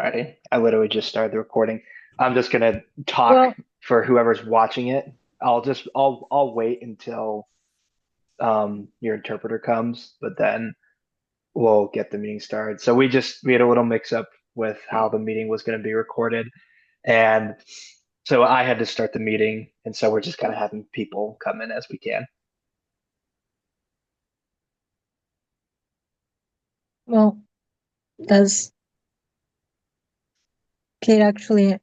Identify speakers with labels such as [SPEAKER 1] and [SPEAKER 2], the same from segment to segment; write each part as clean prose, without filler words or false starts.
[SPEAKER 1] Alrighty. I literally just started the recording. I'm just gonna talk
[SPEAKER 2] Well,
[SPEAKER 1] for whoever's watching it. I'll wait until your interpreter comes, but then we'll get the meeting started. So we had a little mix up with how the meeting was gonna be recorded. And so I had to start the meeting, and so we're just kind of having people come in as we can.
[SPEAKER 2] well, does Kate actually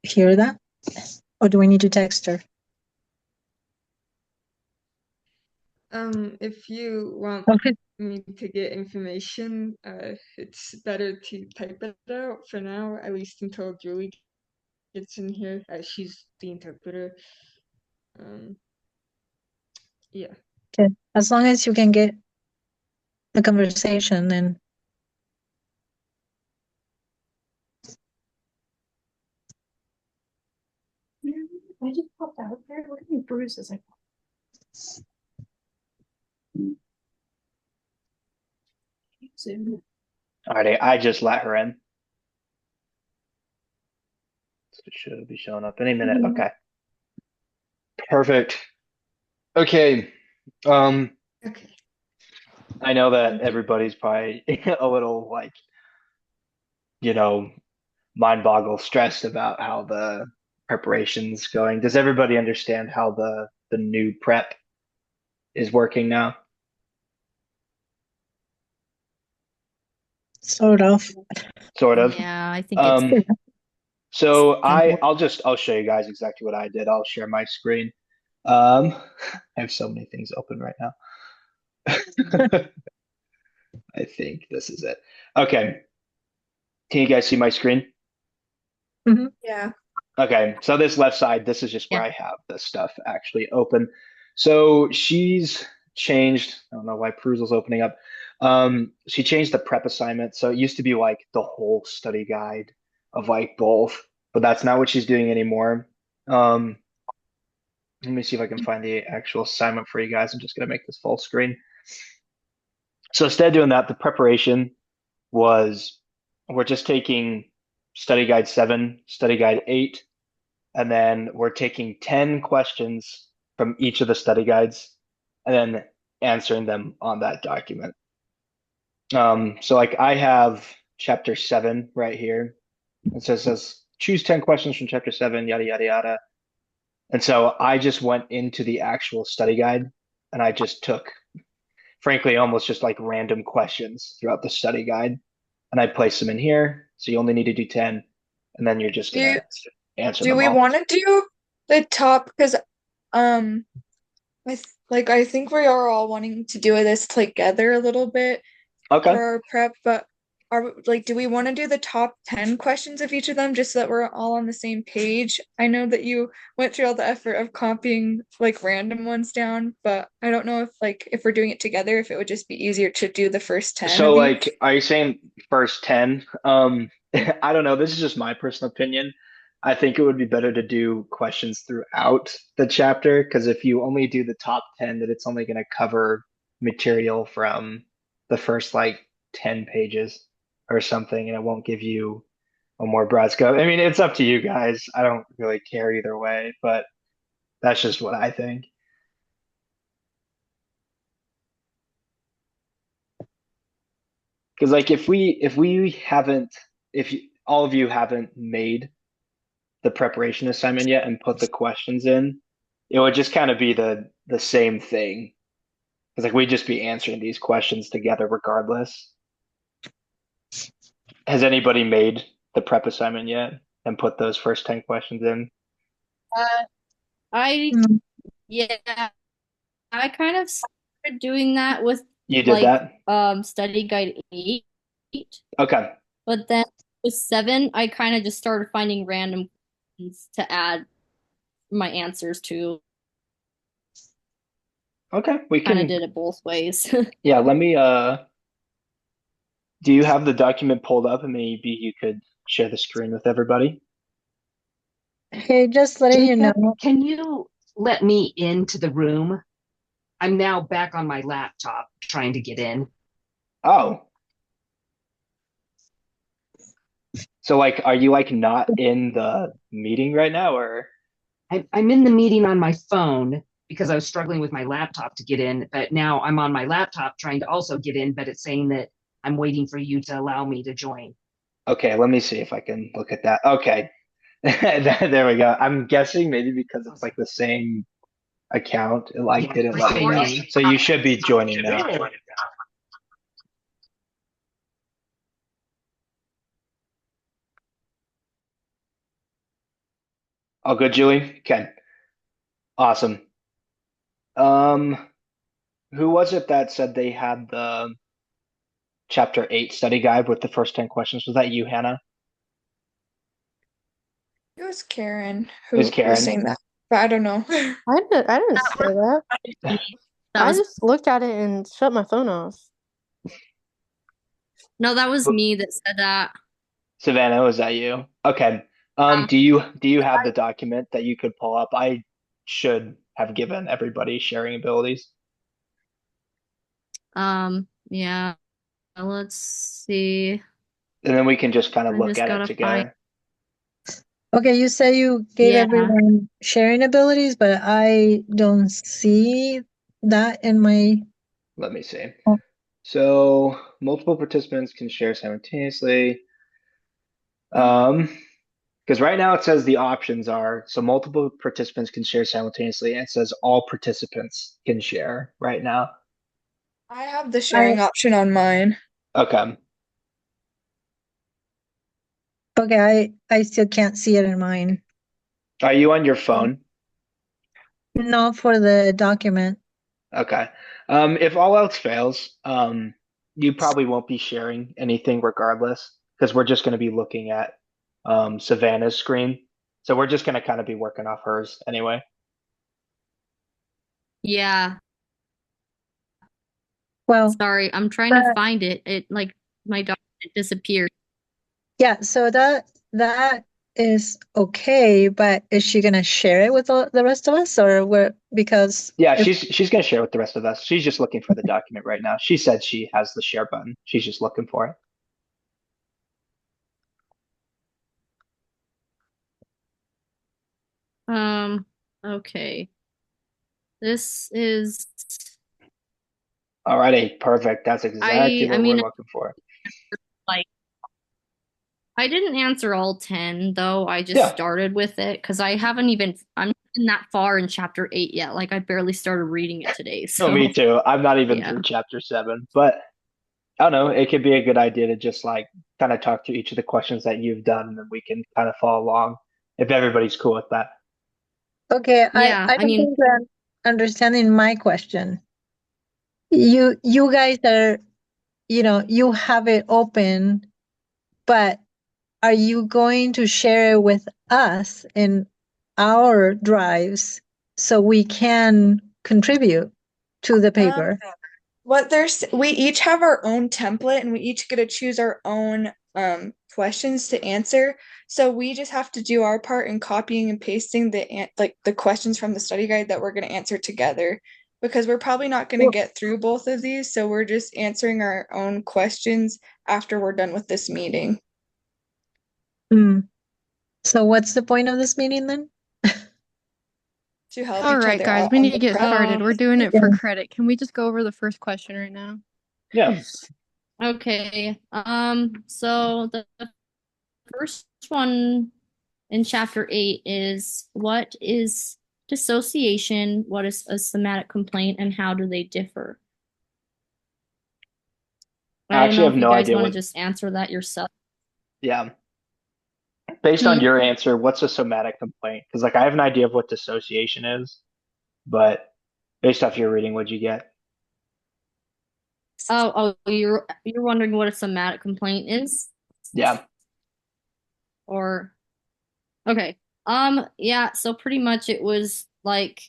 [SPEAKER 2] hear that? Or do we need to text her?
[SPEAKER 3] If you want
[SPEAKER 2] Okay.
[SPEAKER 3] me to get information, it's better to type it out for now, at least until Julie gets in here, as she's the interpreter. Um, yeah.
[SPEAKER 2] Okay. As long as you can get the conversation, then
[SPEAKER 4] I just popped out there. Look at me bruises.
[SPEAKER 1] Alrighty, I just let her in. So it should be showing up any minute. Okay. Perfect. Okay. Um,
[SPEAKER 3] Okay.
[SPEAKER 1] I know that
[SPEAKER 3] Thank you.
[SPEAKER 1] everybody's probably a little like, you know, mind boggle stressed about how the preparation's going. Does everybody understand how the new prep is working now?
[SPEAKER 2] sort of.
[SPEAKER 1] Sort of.
[SPEAKER 5] Yeah, I think it's
[SPEAKER 1] Um, so
[SPEAKER 5] simple.
[SPEAKER 1] I'll show you guys exactly what I did. I'll share my screen. Um, I have so many things open right now. I think this is it. Okay. Can you guys see my screen?
[SPEAKER 3] Yeah.
[SPEAKER 1] Okay, so this left side, this is just where
[SPEAKER 5] Yeah.
[SPEAKER 1] I have the stuff actually open. So she's changed, I don't know why Perusal's opening up. She changed the prep assignment. So it used to be like the whole study guide of like both, but that's not what she's doing anymore. Um, Let me see if I can find the actual assignment for you guys. I'm just gonna make this full screen. So instead of doing that, the preparation was we're just taking study guide 7, study guide 8, and then we're taking 10 questions from each of the study guides and then answering them on that document. So like I have chapter 7 right here. It says choose 10 questions from chapter 7, yada, yada, yada. And so I just went into the actual study guide and I just took, frankly, almost just like random questions throughout the study guide. And I placed them in here. So you only need to do 10, and then you're just
[SPEAKER 6] Do
[SPEAKER 1] gonna
[SPEAKER 6] you,
[SPEAKER 1] answer
[SPEAKER 6] do
[SPEAKER 1] them
[SPEAKER 6] we
[SPEAKER 1] all.
[SPEAKER 6] want to do the top? Because um, I think we are all wanting to do this together a little bit
[SPEAKER 1] Okay.
[SPEAKER 6] for our prep, but do we want to do the top 10 questions of each of them just so that we're all on the same page? I know that you went through all the effort of copying like random ones down, but I don't know if we're doing it together, if it would just be easier to do the first 10
[SPEAKER 1] So
[SPEAKER 6] of each.
[SPEAKER 1] like, are you saying first 10? I don't know. This is just my personal opinion. I think it would be better to do questions throughout the chapter because if you only do the top 10, then it's only going to cover material from the first like 10 pages or something, and it won't give you a more broad scope. I mean, it's up to you guys. I don't really care either way, but that's just what I think. Because like if we haven't if you, all of you haven't made the preparation assignment yet and put the questions in, it would just kind of be the same thing. Because like we'd just be answering these questions together regardless. Has anybody made the prep assignment yet and put those first 10 questions in?
[SPEAKER 5] Uh, I
[SPEAKER 2] Mm.
[SPEAKER 5] yeah, I kind of started doing that with
[SPEAKER 1] You did
[SPEAKER 5] like
[SPEAKER 1] that?
[SPEAKER 5] study guide 8,
[SPEAKER 1] Okay.
[SPEAKER 5] but then with 7, I kind of just started finding random ones to add my answers to.
[SPEAKER 1] Okay. We
[SPEAKER 5] Kind of
[SPEAKER 1] can
[SPEAKER 5] did it both ways.
[SPEAKER 1] yeah, let me do you have the document pulled up and maybe you could share the screen with everybody?
[SPEAKER 2] Okay, just letting you
[SPEAKER 4] Jacob,
[SPEAKER 2] know.
[SPEAKER 4] can you let me into the room? I'm now back on my laptop trying to get in.
[SPEAKER 1] Oh, So like, are you like not in the meeting right now, or?
[SPEAKER 4] I'm in the meeting on my phone because I was struggling with my laptop to get in, but now I'm on my laptop trying to also get in, but it's saying that I'm waiting for you to allow me to join.
[SPEAKER 1] Okay, let me see if I can look at that. Okay, there we go. I'm guessing maybe because it's like the same account, it like
[SPEAKER 4] Yeah,
[SPEAKER 1] didn't let me know. So you should be joining now. All good, Julie? Okay, awesome. Um, who was it that said they had the chapter 8 study guide with the first 10 questions? Was that you, Hannah?
[SPEAKER 6] It was Karen
[SPEAKER 1] It was
[SPEAKER 6] who was
[SPEAKER 1] Karen.
[SPEAKER 6] saying that, but I don't know.
[SPEAKER 7] I didn't say that.
[SPEAKER 5] That
[SPEAKER 7] I
[SPEAKER 5] was
[SPEAKER 7] just looked at it and shut my phone off.
[SPEAKER 5] no, that was me that said that.
[SPEAKER 1] Savannah, was that you? Okay.
[SPEAKER 5] Um,
[SPEAKER 1] Do you have the document that you could pull up? I should have given everybody sharing abilities.
[SPEAKER 5] yeah. Let's see.
[SPEAKER 1] And then we can just kind of
[SPEAKER 5] I
[SPEAKER 1] look
[SPEAKER 5] just
[SPEAKER 1] at it
[SPEAKER 5] gotta find.
[SPEAKER 1] together.
[SPEAKER 2] Okay, you say you gave
[SPEAKER 5] Yeah.
[SPEAKER 2] everyone sharing abilities, but I don't see that in my.
[SPEAKER 1] Let me see.
[SPEAKER 2] Oh.
[SPEAKER 1] So multiple participants can share simultaneously. Because right now it says the options are so multiple participants can share simultaneously, and it says all participants can share right now.
[SPEAKER 6] I have the sharing option on mine.
[SPEAKER 1] Okay.
[SPEAKER 2] Okay, I still can't see it in mine.
[SPEAKER 1] Are you on your phone?
[SPEAKER 2] Not for the document.
[SPEAKER 1] Okay. If all else fails, you probably won't be sharing anything regardless, because we're just going to be looking at Savannah's screen. So we're just going to kind of be working off hers anyway.
[SPEAKER 5] Yeah.
[SPEAKER 2] Well,
[SPEAKER 5] Sorry, I'm trying to find it. It like my document disappeared.
[SPEAKER 2] yeah, so that is okay, but is she gonna share it with all the rest of us, or we're because
[SPEAKER 1] Yeah,
[SPEAKER 2] if
[SPEAKER 1] she's going to share with the rest of us. She's just looking for the document right now. She said she has the share button. She's just looking for it.
[SPEAKER 5] Okay. This is
[SPEAKER 1] Alrighty, perfect. That's exactly
[SPEAKER 5] I
[SPEAKER 1] what we're
[SPEAKER 5] mean
[SPEAKER 1] looking for.
[SPEAKER 5] like I didn't answer all 10 though. I just
[SPEAKER 1] Yeah.
[SPEAKER 5] started with it because I'm not in that far in chapter 8 yet. Like I barely started reading it today.
[SPEAKER 1] No,
[SPEAKER 5] So
[SPEAKER 1] me too. I'm not even
[SPEAKER 5] yeah.
[SPEAKER 1] through chapter 7, but I don't know. It could be a good idea to just like kind of talk through each of the questions that you've done, and then we can kind of follow along if everybody's cool with that.
[SPEAKER 2] okay,
[SPEAKER 5] Yeah,
[SPEAKER 2] I
[SPEAKER 5] I
[SPEAKER 2] don't
[SPEAKER 5] mean,
[SPEAKER 2] think I'm understanding my question. You guys are, you have it open, but are you going to share it with us in our drives so we can contribute to the paper?
[SPEAKER 6] We each have our own template and we each get to choose our own questions to answer. So we just have to do our part in copying and pasting the questions from the study guide that we're going to answer together because we're probably not going to get through both of these, so we're just answering our own questions after we're done with this meeting.
[SPEAKER 2] Hmm. So what's the point of this meeting then?
[SPEAKER 6] To help
[SPEAKER 7] All
[SPEAKER 6] each
[SPEAKER 7] right,
[SPEAKER 6] other
[SPEAKER 7] guys,
[SPEAKER 6] out
[SPEAKER 7] we
[SPEAKER 6] on
[SPEAKER 7] need
[SPEAKER 6] the
[SPEAKER 7] to get
[SPEAKER 6] prep.
[SPEAKER 7] started. We're doing it
[SPEAKER 2] Yeah.
[SPEAKER 7] for credit. Can we just go over the first question right now?
[SPEAKER 1] Yeah.
[SPEAKER 5] okay. So the first one in chapter 8 is what is dissociation, what is a somatic complaint, and how do they differ?
[SPEAKER 1] I
[SPEAKER 5] I don't
[SPEAKER 1] actually
[SPEAKER 5] know
[SPEAKER 1] have
[SPEAKER 5] if you
[SPEAKER 1] no
[SPEAKER 5] guys
[SPEAKER 1] idea
[SPEAKER 5] want to
[SPEAKER 1] what.
[SPEAKER 5] just answer that yourself.
[SPEAKER 1] Yeah. Based on
[SPEAKER 5] Hmm.
[SPEAKER 1] your answer, what's a somatic complaint? Because like I have an idea of what dissociation is, but based off your reading, what'd you get?
[SPEAKER 5] You're wondering what a somatic complaint is?
[SPEAKER 1] Yeah.
[SPEAKER 5] Or okay. Yeah, so pretty much it was like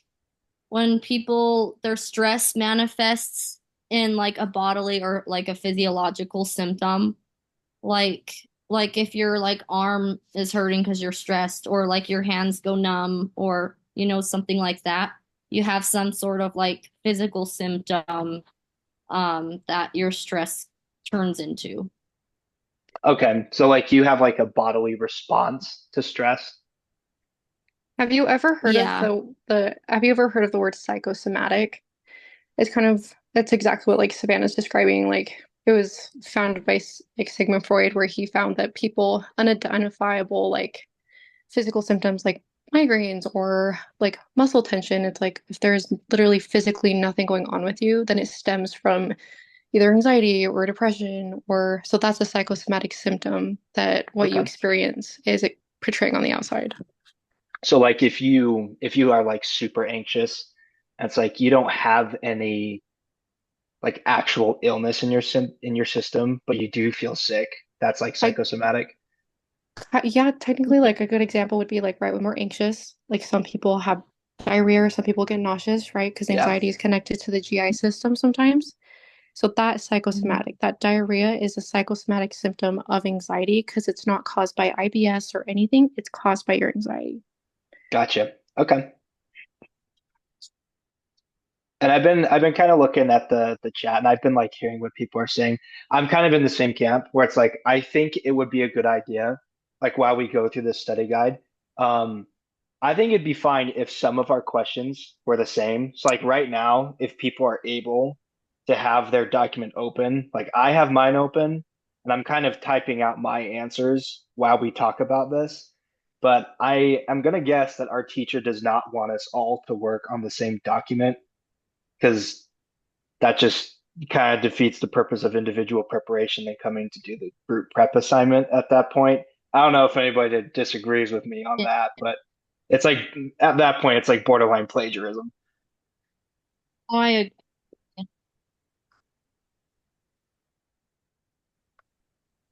[SPEAKER 5] when people their stress manifests in like a bodily or like a physiological symptom. Like if your like arm is hurting because you're stressed or like your hands go numb or something like that. You have some sort of like physical symptom that your stress turns into.
[SPEAKER 1] Okay, so like you have like a bodily response to stress.
[SPEAKER 7] Have you ever heard of
[SPEAKER 5] Yeah.
[SPEAKER 7] the have you ever heard of the word psychosomatic? It's kind of that's exactly what like Savannah's describing. Like it was founded by like Sigmund Freud, where he found that people unidentifiable like physical symptoms like migraines or like muscle tension, it's like if there's literally physically nothing going on with you, then it stems from either anxiety or depression, or so that's a psychosomatic symptom that what you
[SPEAKER 1] Okay.
[SPEAKER 7] experience is it portraying on the outside.
[SPEAKER 1] So like if you are like super anxious, it's like you don't have any like actual illness in in your system, but you do feel sick. That's like
[SPEAKER 7] I
[SPEAKER 1] psychosomatic.
[SPEAKER 7] Yeah, technically like a good example would be like right when we're anxious, like some people have diarrhea or some people get nauseous, right? Because
[SPEAKER 1] Yeah.
[SPEAKER 7] anxiety is connected to the GI system sometimes. So that's
[SPEAKER 5] Mhm.
[SPEAKER 7] psychosomatic. That diarrhea is a psychosomatic symptom of anxiety because it's not caused by IBS or anything. It's caused by your anxiety.
[SPEAKER 1] Gotcha. Okay. And I've been kind of looking at the chat and I've been like hearing what people are saying. I'm kind of in the same camp where it's like I think it would be a good idea, like while we go through this study guide. Um, I think it'd be fine if some of our questions were the same. So like right now, if people are able to have their document open, like I have mine open and I'm kind of typing out my answers while we talk about this. But I am gonna guess that our teacher does not want us all to work on the same document because that just kind of defeats the purpose of individual preparation and coming to do the group prep assignment at that point. I don't know if anybody disagrees with me on
[SPEAKER 5] Yeah.
[SPEAKER 1] that, but it's like at that point, it's like borderline plagiarism.
[SPEAKER 5] Oh, I agree.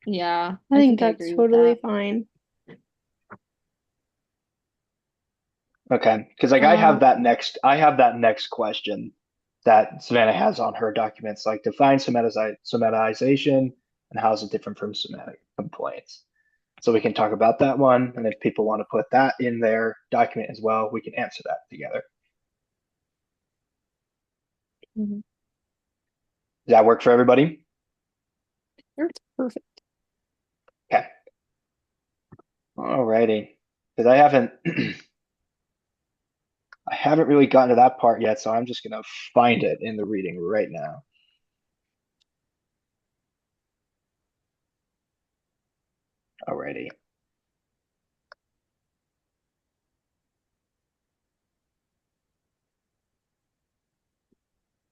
[SPEAKER 5] Yeah,
[SPEAKER 7] I
[SPEAKER 5] I
[SPEAKER 7] think
[SPEAKER 5] think I
[SPEAKER 7] that's
[SPEAKER 5] agree with
[SPEAKER 7] totally
[SPEAKER 5] that.
[SPEAKER 7] fine.
[SPEAKER 1] Okay, because like
[SPEAKER 5] Um,
[SPEAKER 1] I have that next question that Savannah has on her documents, like define somatization and how is it different from somatic complaints. So we can talk about that one, and if people want to put that in their document as well, we can answer that together.
[SPEAKER 5] mhm.
[SPEAKER 1] Does that work for everybody?
[SPEAKER 7] It's perfect.
[SPEAKER 1] Okay. Alrighty. Because I haven't I haven't really gotten to that part yet, so I'm just gonna find it in the reading right now. Alrighty.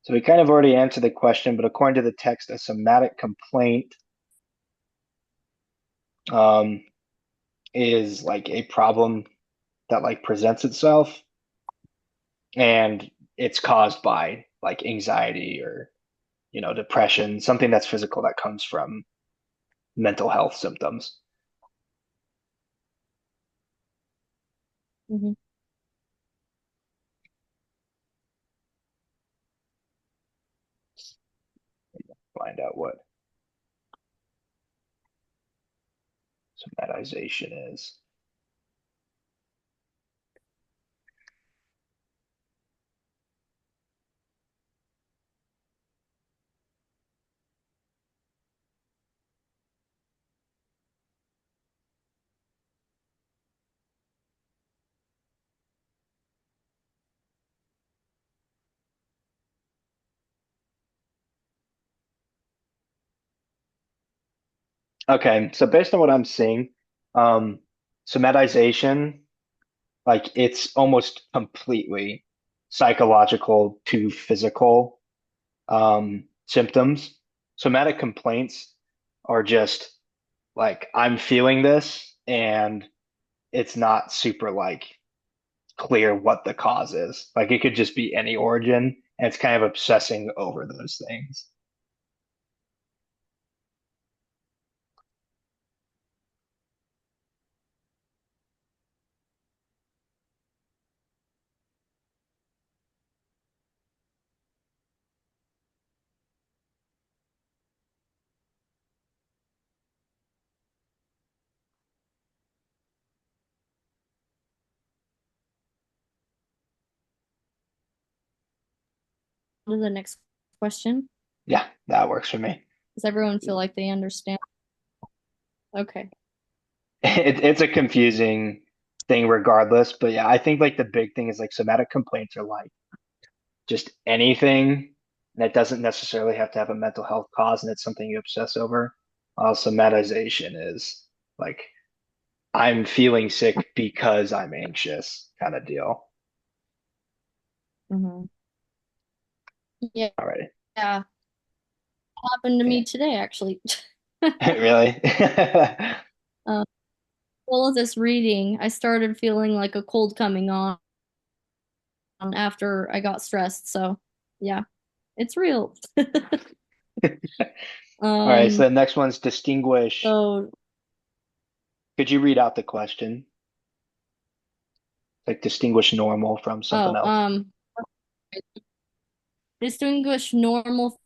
[SPEAKER 1] So we kind of already answered the question, but according to the text, a somatic complaint um, is like a problem that like presents itself and it's caused by like anxiety or depression, something that's physical that comes from mental health symptoms.
[SPEAKER 5] Mhm.
[SPEAKER 1] Find out what somatization is. Okay, so based on what I'm seeing, um, somatization, like it's almost completely psychological to physical symptoms. Somatic complaints are just like I'm feeling this, and it's not super like clear what the cause is. Like it could just be any origin, and it's kind of obsessing over those things.
[SPEAKER 5] To the next question.
[SPEAKER 1] Yeah, that works for me.
[SPEAKER 5] Does everyone feel like they understand? Okay.
[SPEAKER 1] It's a confusing thing regardless, but yeah, I think like the big thing is like somatic complaints are like just anything that doesn't necessarily have to have a mental health cause and it's something you obsess over. Somatization is like I'm feeling sick because I'm anxious kind of deal.
[SPEAKER 5] Hmm. Yeah.
[SPEAKER 1] Alrighty.
[SPEAKER 5] Yeah. Happened to me
[SPEAKER 1] Okay.
[SPEAKER 5] today, actually.
[SPEAKER 1] Really?
[SPEAKER 5] Uh, all of this reading, I started feeling like a cold coming on after I got stressed. So, yeah, it's real.
[SPEAKER 1] All right, so
[SPEAKER 5] Um,
[SPEAKER 1] the next one's distinguish.
[SPEAKER 5] so,
[SPEAKER 1] Could you read out the question? Like distinguish normal from something
[SPEAKER 5] oh,
[SPEAKER 1] else.
[SPEAKER 5] distinguish normal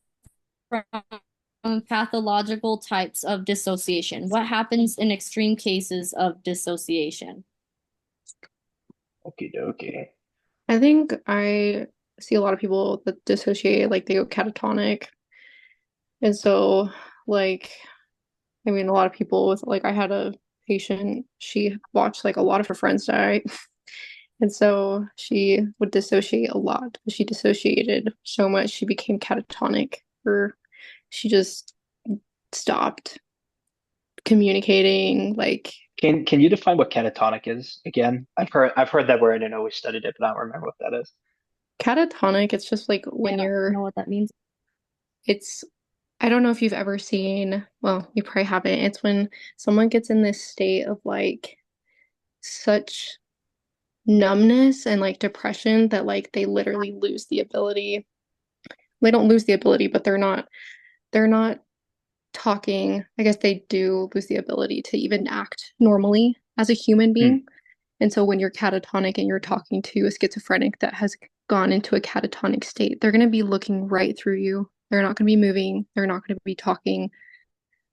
[SPEAKER 5] from pathological types of dissociation. What happens in extreme cases of dissociation?
[SPEAKER 1] Okie dokie.
[SPEAKER 7] I think I see a lot of people that dissociate, like they go catatonic. And so, like, I mean, a lot of people with, like, I had a patient, she watched like a lot of her friends die. And so she would dissociate a lot. She dissociated so much, she became catatonic, or she just stopped communicating. Like,
[SPEAKER 1] Can you define what catatonic is again? I've heard that word and always studied it, but I don't remember what that is.
[SPEAKER 7] catatonic, it's just like
[SPEAKER 5] Yeah,
[SPEAKER 7] when
[SPEAKER 5] I don't
[SPEAKER 7] you're,
[SPEAKER 5] know what that means.
[SPEAKER 7] it's, I don't know if you've ever seen, well, you probably haven't. It's when someone gets in this state of like such numbness and like depression that like they literally lose the ability. They don't lose the ability, but they're not talking. I guess they do lose the ability to even act normally as a human
[SPEAKER 1] Hmm,
[SPEAKER 7] being. And so when you're catatonic and you're talking to a schizophrenic that has gone into a catatonic state, they're going to be looking right through you. They're not going to be moving. They're not going to be talking.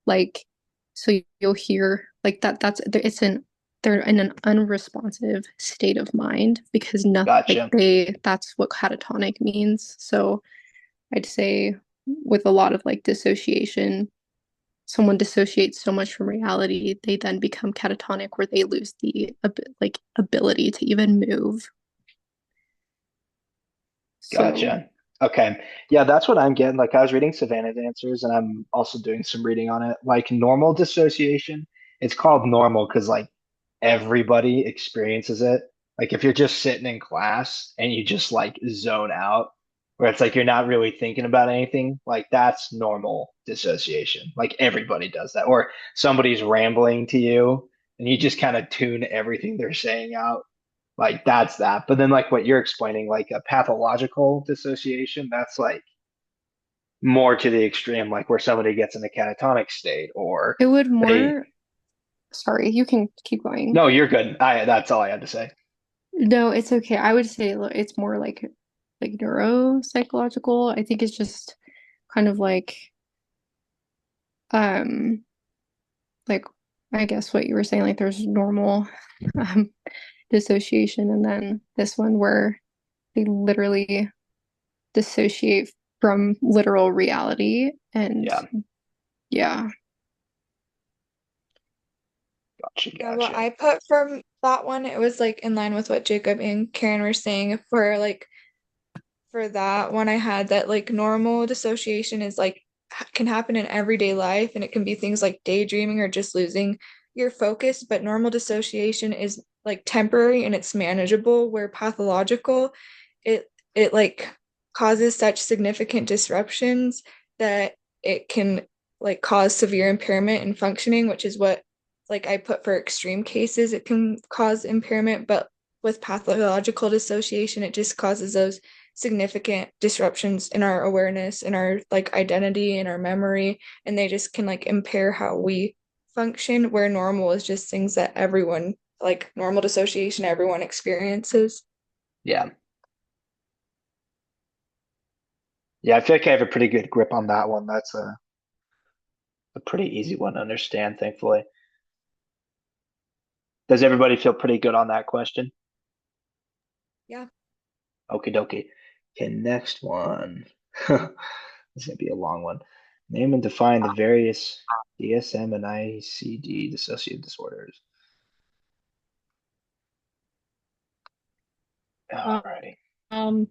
[SPEAKER 7] Like, so you'll hear like that. It's an they're in an unresponsive state of mind because nothing like
[SPEAKER 1] gotcha.
[SPEAKER 7] that's what catatonic means. So I'd say with a lot of like dissociation, someone dissociates so much from reality, they then become catatonic where they lose the like ability to even move. So
[SPEAKER 1] Gotcha. Okay. Yeah, that's what I'm getting. Like I was reading Savannah's answers and I'm also doing some reading on it. Like normal dissociation, it's called normal because like everybody experiences it. Like if you're just sitting in class and you just like zone out, where it's like you're not really thinking about anything, like that's normal dissociation. Like everybody does that. Or somebody's rambling to you and you just kind of tune everything they're saying out. Like that's that. But then like what you're explaining, like a pathological dissociation, that's like more to the extreme, like where somebody gets in a catatonic state or
[SPEAKER 7] it would
[SPEAKER 1] they
[SPEAKER 7] more, sorry, you can keep going.
[SPEAKER 1] no, you're good. I that's all I had to say.
[SPEAKER 7] No, it's okay. I would say it's more like neuropsychological. I think it's just kind of um like I guess what you were saying, like there's normal um dissociation and then this one where they literally dissociate from literal reality. And
[SPEAKER 1] Yeah,
[SPEAKER 7] yeah.
[SPEAKER 1] gotcha,
[SPEAKER 6] Yeah, what
[SPEAKER 1] gotcha.
[SPEAKER 6] I put from that one, it was like in line with what Jacob and Karen were saying for like for that one I had that like normal dissociation is like can happen in everyday life and it can be things like daydreaming or just losing your focus, but normal dissociation is like temporary and it's manageable, where pathological it like causes such significant disruptions that it can like cause severe impairment in functioning, which is what like I put for extreme cases it can cause impairment, but with pathological dissociation it just causes those significant disruptions in our awareness, in our like identity, in our memory, and they just can like impair how we function, where normal is just things that everyone like normal dissociation everyone experiences.
[SPEAKER 1] Yeah. Yeah, I feel like I have a pretty good grip on that one. That's a pretty easy one to understand, thankfully. Does everybody feel pretty good on that question?
[SPEAKER 6] Yeah.
[SPEAKER 1] Okie dokie. Okay, next one. This is gonna be a long one. Name and define the various DSM and ICD dissociative disorders.
[SPEAKER 5] Uh,
[SPEAKER 1] Alrighty.
[SPEAKER 5] Um,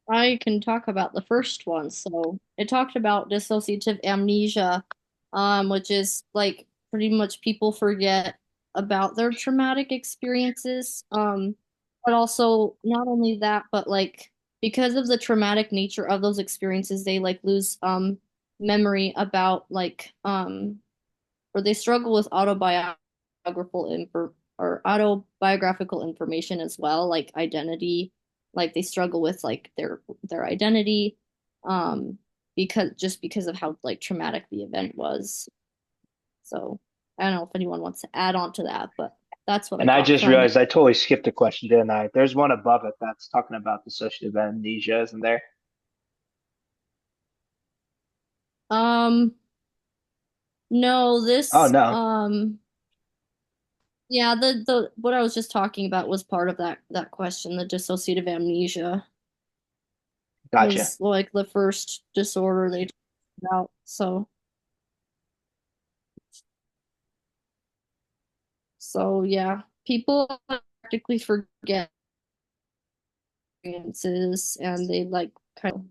[SPEAKER 5] I can talk about the first one. So it talked about dissociative amnesia, which is like pretty much people forget about their traumatic experiences. But also not only that, but like because of the traumatic nature of those experiences, they like lose memory about like or they struggle with autobiographical information as well, like identity. Like they struggle with like their identity, um, because of how like traumatic the event was. So I don't know if anyone wants to add on to that, but that's what I
[SPEAKER 1] And I
[SPEAKER 5] got
[SPEAKER 1] just
[SPEAKER 5] from it.
[SPEAKER 1] realized I totally skipped a question, didn't I? There's one above it that's talking about dissociative amnesia, isn't there?
[SPEAKER 5] Um, no,
[SPEAKER 1] Oh no.
[SPEAKER 5] yeah, the what I was just talking about was part of that question. The dissociative amnesia
[SPEAKER 1] Gotcha.
[SPEAKER 5] was like the first disorder they talked about. So yeah, people practically forget experiences and they like kind of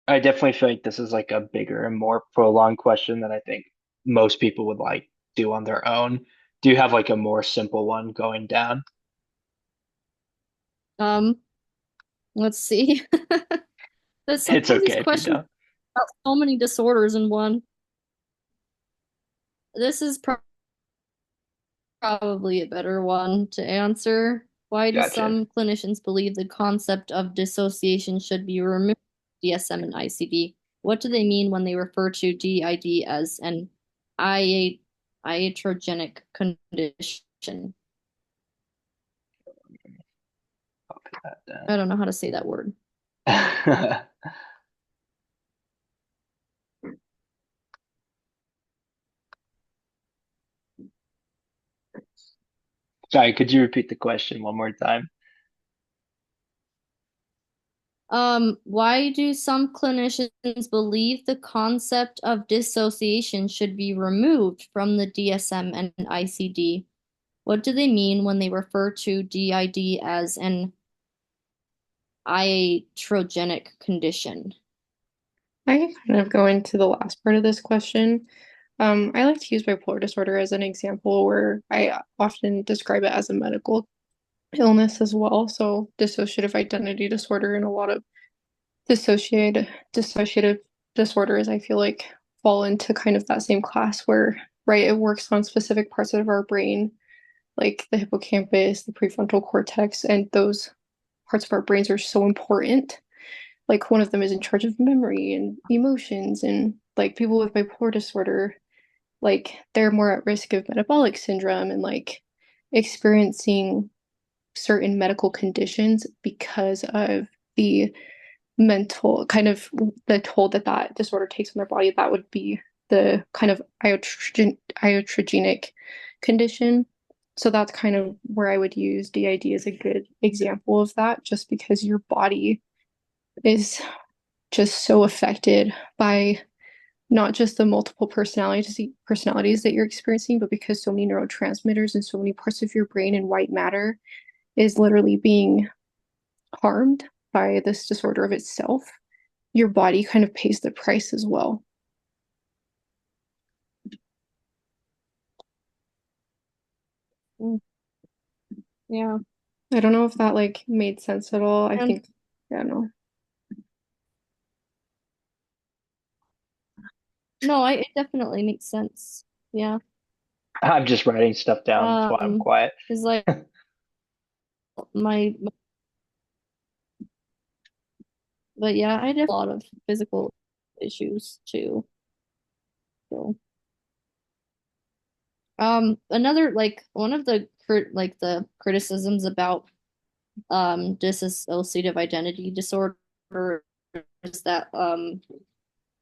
[SPEAKER 1] I definitely feel like this is like a bigger and more prolonged question than I think most people would like do on their own. Do you have like a more simple one going down?
[SPEAKER 5] um let's see. There's some
[SPEAKER 1] It's
[SPEAKER 5] of these
[SPEAKER 1] okay if you
[SPEAKER 5] questions
[SPEAKER 1] don't.
[SPEAKER 5] about so many disorders in one. This is probably a better one to answer. Why do
[SPEAKER 1] Gotcha.
[SPEAKER 5] some clinicians believe the concept of dissociation should be removed from DSM and ICD? What do they mean when they refer to DID as an ia- iatrogenic condition?
[SPEAKER 1] Copy that
[SPEAKER 5] I don't know how to say that word.
[SPEAKER 1] down. Sorry, could you repeat the question one more time?
[SPEAKER 5] Why do some clinicians believe the concept of dissociation should be removed from the DSM and ICD? What do they mean when they refer to DID as an iatrogenic condition?
[SPEAKER 7] I can kind of go into the last part of this question. I like to use bipolar disorder as an example where I often describe it as a medical illness as well. So dissociative identity disorder and a lot of dissociative disorders, I feel like fall into kind of that same class where, right, it works on specific parts of our brain, like the hippocampus, the prefrontal cortex, and those parts of our brains are so important. Like one of them is in charge of memory and emotions, and like people with bipolar disorder, like they're more at risk of metabolic syndrome and like experiencing certain medical conditions because of the mental kind of the toll that that disorder takes on their body. That would be the kind of iatrogenic condition. So that's kind of where I would use DID as a good example of that, just because your body is just so affected by not just the multiple personalities that you're experiencing, but because so many neurotransmitters and so many parts of your brain and white matter is literally being harmed by this disorder of itself, your body kind of pays the price as well.
[SPEAKER 5] Mm, yeah.
[SPEAKER 7] I don't know if that like made sense at all. I
[SPEAKER 5] And
[SPEAKER 7] think, I don't know.
[SPEAKER 5] no, it definitely makes sense. Yeah.
[SPEAKER 1] I'm just writing stuff down. That's why I'm quiet.
[SPEAKER 5] Is like my but yeah, I have a lot of physical issues too. So another like one of the criticisms about dissociative identity disorder is that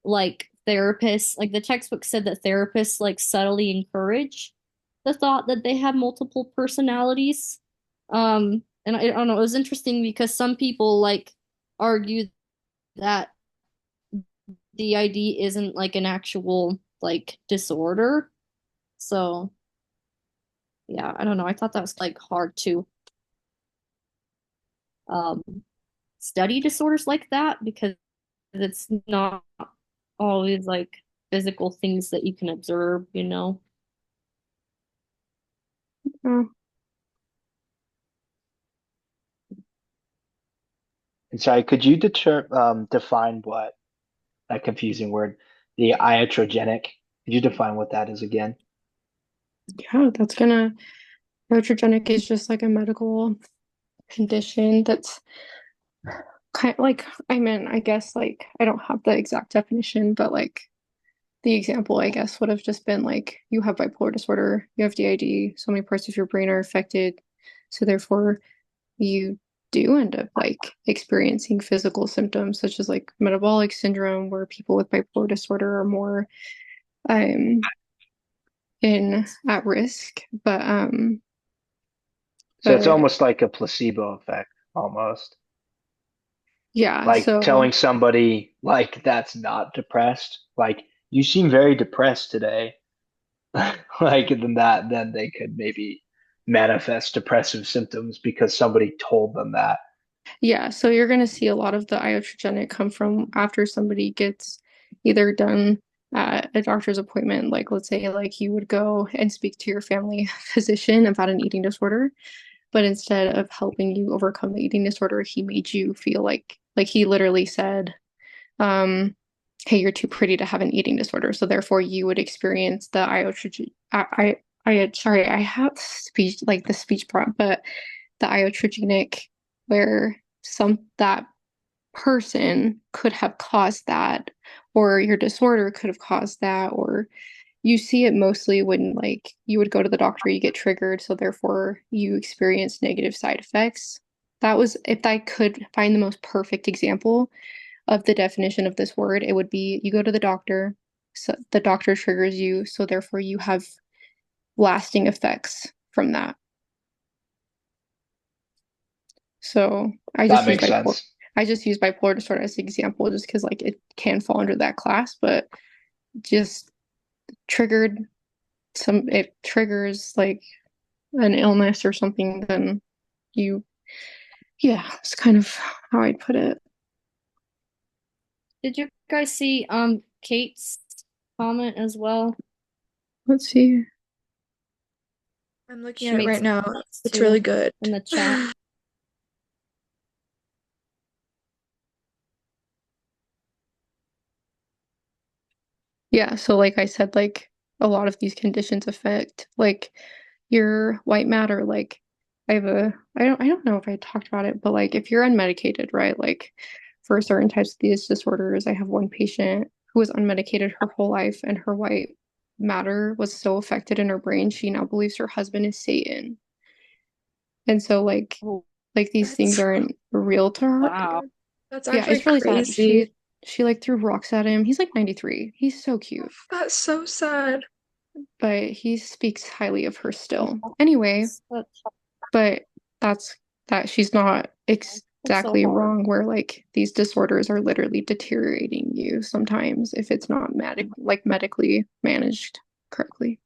[SPEAKER 5] like therapists, like the textbook said that therapists like subtly encourage the thought that they have multiple personalities. And I don't know, it was interesting because some people like argue that DID isn't like an actual like disorder. So yeah, I don't know. I thought that was like hard to um study disorders like that because it's not always like physical things that you can observe, you know?
[SPEAKER 7] Oh,
[SPEAKER 1] And sorry, could you define what that confusing word, the iatrogenic? Could you define what that is again?
[SPEAKER 7] yeah, that's gonna iatrogenic is just like a medical condition that's kind of like, I mean, I guess like I don't have the exact definition, but like the example, I guess, would have just been like you have bipolar disorder, you have DID, so many parts of your brain are affected, so therefore you do end up like experiencing physical symptoms such as like metabolic syndrome, where people with bipolar disorder are more um in at risk.
[SPEAKER 1] So it's
[SPEAKER 7] But
[SPEAKER 1] almost like a placebo effect, almost.
[SPEAKER 7] yeah,
[SPEAKER 1] Like
[SPEAKER 7] so
[SPEAKER 1] telling somebody like that's not depressed, like you seem very depressed today. Like then they could maybe manifest depressive symptoms because somebody told them that.
[SPEAKER 7] yeah, so you're going to see a lot of the iatrogenic come from after somebody gets either done at a doctor's appointment, like let's say like you would go and speak to your family physician about an eating disorder, but instead of helping you overcome the eating disorder, he made you feel like he literally said, hey, you're too pretty to have an eating disorder. So therefore you would experience the iatrogenic sorry, I have speech like the speech prompt, but the iatrogenic where some that person could have caused that, or your disorder could have caused that, or you see it mostly when like you would go to the doctor, you get triggered, so therefore you experience negative side effects. That was, if I could find the most perfect example of the definition of this word, it would be you go to the doctor, so the doctor triggers you, so therefore you have lasting effects from that. So
[SPEAKER 1] That makes sense.
[SPEAKER 7] I just use bipolar disorder as an example just because like it can fall under that class, but just triggered it triggers like an illness or something, then you yeah, it's kind of how I'd put it.
[SPEAKER 5] Did you guys see Kate's comment as well?
[SPEAKER 7] Let's see.
[SPEAKER 6] I'm looking
[SPEAKER 5] She
[SPEAKER 6] at it
[SPEAKER 5] made
[SPEAKER 6] right
[SPEAKER 5] some
[SPEAKER 6] now.
[SPEAKER 5] comments
[SPEAKER 6] It's
[SPEAKER 5] too
[SPEAKER 6] really good.
[SPEAKER 5] in the chat.
[SPEAKER 7] Yeah, so like I said, like a lot of these conditions affect like your white matter. Like I don't know if I talked about it, but like if you're unmedicated, right? Like for certain types of these disorders, I have one patient who was unmedicated her whole life and her white matter was so affected in her brain, she now believes her husband is Satan. And so
[SPEAKER 5] Oh,
[SPEAKER 7] like these things
[SPEAKER 6] That's
[SPEAKER 7] aren't real to her.
[SPEAKER 5] wow.
[SPEAKER 6] that's
[SPEAKER 7] Yeah,
[SPEAKER 6] actually
[SPEAKER 7] it's really sad.
[SPEAKER 6] crazy.
[SPEAKER 7] She like threw rocks at him. He's like 93. He's so cute,
[SPEAKER 6] That's so sad.
[SPEAKER 7] but he speaks highly of her still. Anyway,
[SPEAKER 5] That's
[SPEAKER 7] but that's that she's not
[SPEAKER 5] so
[SPEAKER 7] exactly
[SPEAKER 5] hard.
[SPEAKER 7] wrong where like these disorders are literally deteriorating you sometimes if it's not medically managed correctly.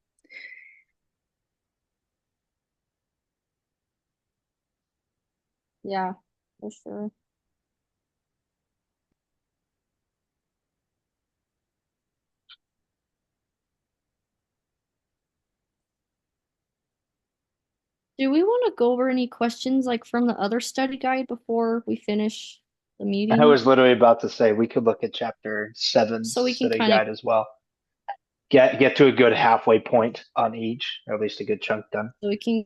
[SPEAKER 5] Yeah, for sure. Do we want to go over any questions like from the other study guide before we finish the
[SPEAKER 1] I
[SPEAKER 5] meeting?
[SPEAKER 1] was literally about to say we could look at chapter seven's
[SPEAKER 5] So we can
[SPEAKER 1] study
[SPEAKER 5] kind of,
[SPEAKER 1] guide as well. Get to a good halfway point on each, or at least a good chunk done.
[SPEAKER 5] so we can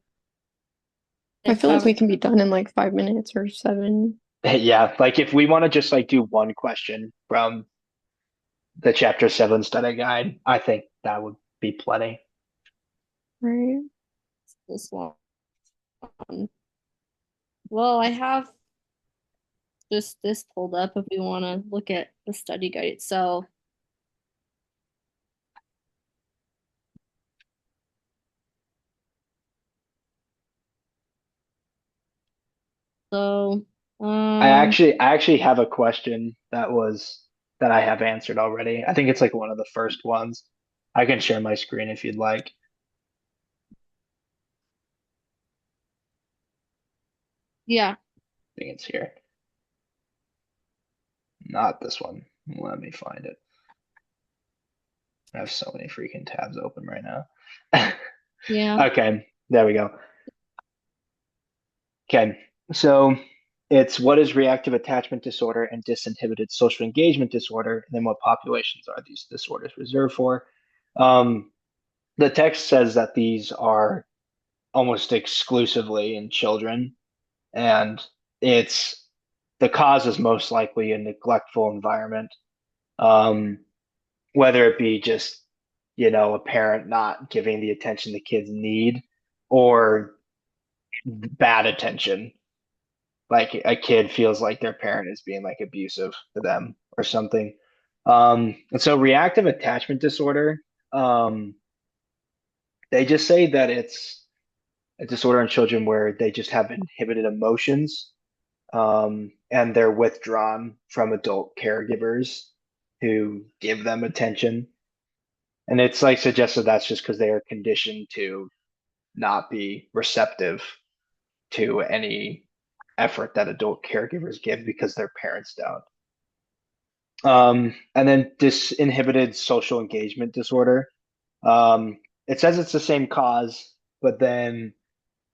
[SPEAKER 7] I feel like
[SPEAKER 5] have,
[SPEAKER 7] we can be done in like 5 minutes or 7.
[SPEAKER 1] Yeah, like if we want to just like do one question from the chapter 7 study guide, I think that would be plenty.
[SPEAKER 7] Right.
[SPEAKER 5] this one. Well, I have just this pulled up if we want to look at the study guide itself. So,
[SPEAKER 1] I actually have a question that I have answered already. I think it's like one of the first ones. I can share my screen if you'd like.
[SPEAKER 5] yeah.
[SPEAKER 1] I think it's here. Not this one. Let me find it. I have so many freaking tabs open right now.
[SPEAKER 5] Yeah.
[SPEAKER 1] Okay, there we go. Okay, so it's what is reactive attachment disorder and disinhibited social engagement disorder, and then what populations are these disorders reserved for? Um, the text says that these are almost exclusively in children, and it's the cause is most likely a neglectful environment, um, whether it be just, a parent not giving the attention the kids need or bad attention. Like a kid feels like their parent is being like abusive to them or something. And so reactive attachment disorder, um, they just say that it's a disorder in children where they just have inhibited emotions, and they're withdrawn from adult caregivers who give them attention. And it's like suggested that's just because they are conditioned to not be receptive to any effort that adult caregivers give because their parents don't. And then disinhibited social engagement disorder. It says it's the same cause, but then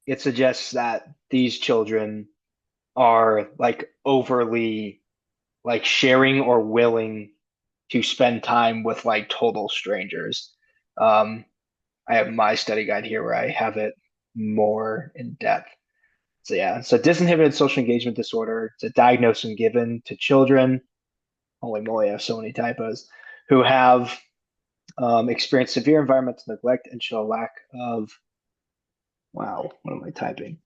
[SPEAKER 1] it suggests that these children are like overly like sharing or willing to spend time with like total strangers. Um, I have my study guide here where I have it more in depth. So yeah, so disinhibited social engagement disorder. It's a diagnosis given to children. Holy moly, I have so many typos. Who have experienced severe environmental neglect and show a lack of. Wow, what am I typing?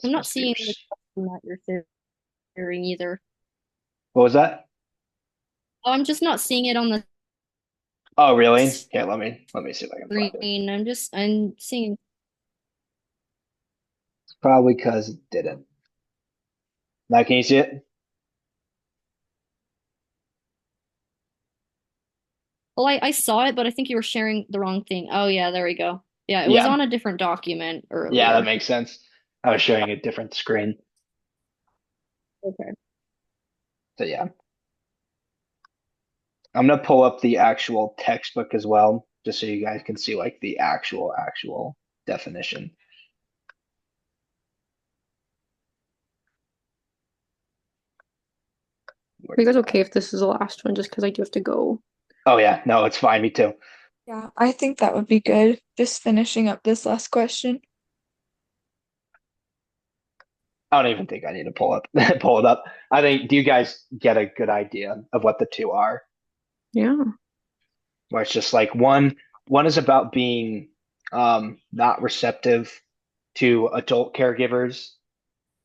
[SPEAKER 5] I'm
[SPEAKER 1] This
[SPEAKER 5] not
[SPEAKER 1] must be.
[SPEAKER 5] seeing the question that you're sharing either.
[SPEAKER 1] What was that?
[SPEAKER 5] Oh, I'm just not seeing it on the
[SPEAKER 1] Oh, really? Yeah, let me see if I can find it.
[SPEAKER 5] screen. I'm seeing.
[SPEAKER 1] It's probably because it didn't. Now, can you see it?
[SPEAKER 5] Well, I saw it, but I think you were sharing the wrong thing. Oh yeah, there we go. Yeah, it was
[SPEAKER 1] Yeah,
[SPEAKER 5] on a different document
[SPEAKER 1] yeah, that
[SPEAKER 5] earlier.
[SPEAKER 1] makes sense. I was showing a different screen.
[SPEAKER 5] Okay.
[SPEAKER 1] So yeah, I'm gonna pull up the actual textbook as well, just so you guys can see like the actual definition.
[SPEAKER 7] Are
[SPEAKER 1] Where
[SPEAKER 7] you
[SPEAKER 1] you
[SPEAKER 7] guys
[SPEAKER 1] at?
[SPEAKER 7] okay if this is the last one just because I do have to go?
[SPEAKER 1] Oh yeah, no, it's fine. Me too.
[SPEAKER 6] Yeah, I think that would be good. Just finishing up this last question.
[SPEAKER 1] I don't even think I need to pull up pull it up. I think. Do you guys get a good idea of what the two are?
[SPEAKER 7] Yeah.
[SPEAKER 1] Where it's just like one is about being not receptive to adult caregivers,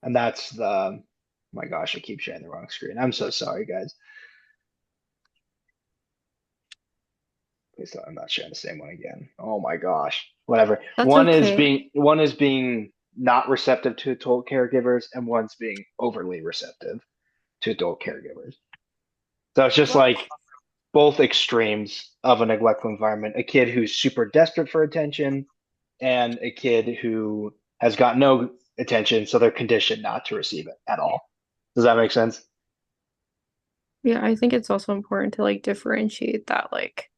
[SPEAKER 1] and that's the. Oh my gosh, I keep sharing the wrong screen. I'm so sorry, guys. Please don't, I'm not sharing the same one again. Oh my gosh. Whatever.
[SPEAKER 7] That's okay.
[SPEAKER 1] One is being not receptive to adult caregivers, and one's being overly receptive to adult caregivers. So it's just
[SPEAKER 6] What?
[SPEAKER 1] like both extremes of a neglectful environment. A kid who's super desperate for attention, and a kid who has got no attention, so they're conditioned not to receive it at all. Does that make sense?
[SPEAKER 7] Yeah, I think it's also important to like differentiate that like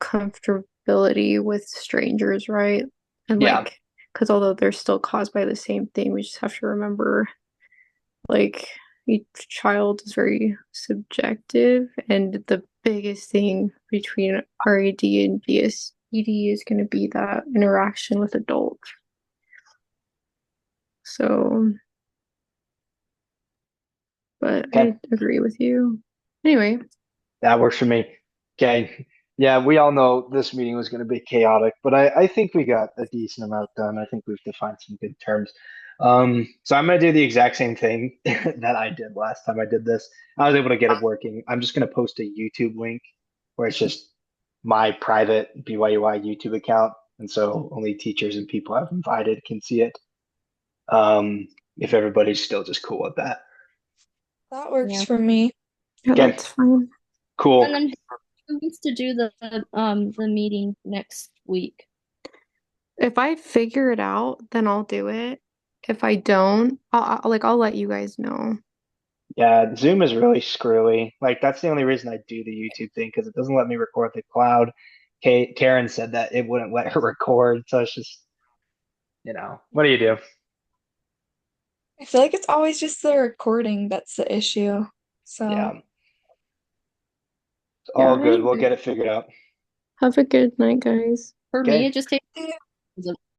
[SPEAKER 7] comfortability with strangers, right? And
[SPEAKER 1] Yeah.
[SPEAKER 7] like, because although they're still caused by the same thing, we just have to remember like each child is very subjective, and the biggest thing between RAD and BSED is going to be that interaction with adults. So, but
[SPEAKER 1] Okay.
[SPEAKER 7] I agree with you. Anyway,
[SPEAKER 1] That works for me. Okay. Yeah, we all know this meeting was going to be chaotic, but I think we got a decent amount done. I think we've defined some good terms. So I'm going to do the exact same thing that I did last time I did this. I was able to get it working. I'm just going to post a YouTube link where it's just my private BYUI YouTube account. And so only teachers and people I've invited can see it. If everybody's still just cool with that.
[SPEAKER 6] That works
[SPEAKER 5] Yeah.
[SPEAKER 6] for me.
[SPEAKER 7] Yeah,
[SPEAKER 1] Okay,
[SPEAKER 7] that's fine.
[SPEAKER 1] cool.
[SPEAKER 5] And then who wants to do the meeting next week?
[SPEAKER 7] If I figure it out, then I'll do it. If I don't, I'll let you guys know.
[SPEAKER 1] Yeah, Zoom is really screwy. Like that's the only reason I do the YouTube thing because it doesn't let me record the cloud. Karen said that it wouldn't let her record, so it's just, what do you do?
[SPEAKER 6] I feel like it's always just the recording that's the issue. So
[SPEAKER 1] Yeah, it's
[SPEAKER 7] Yeah,
[SPEAKER 1] all good. We'll get it figured out.
[SPEAKER 7] have a good night, guys.
[SPEAKER 5] For me,
[SPEAKER 1] Okay.
[SPEAKER 5] it just takes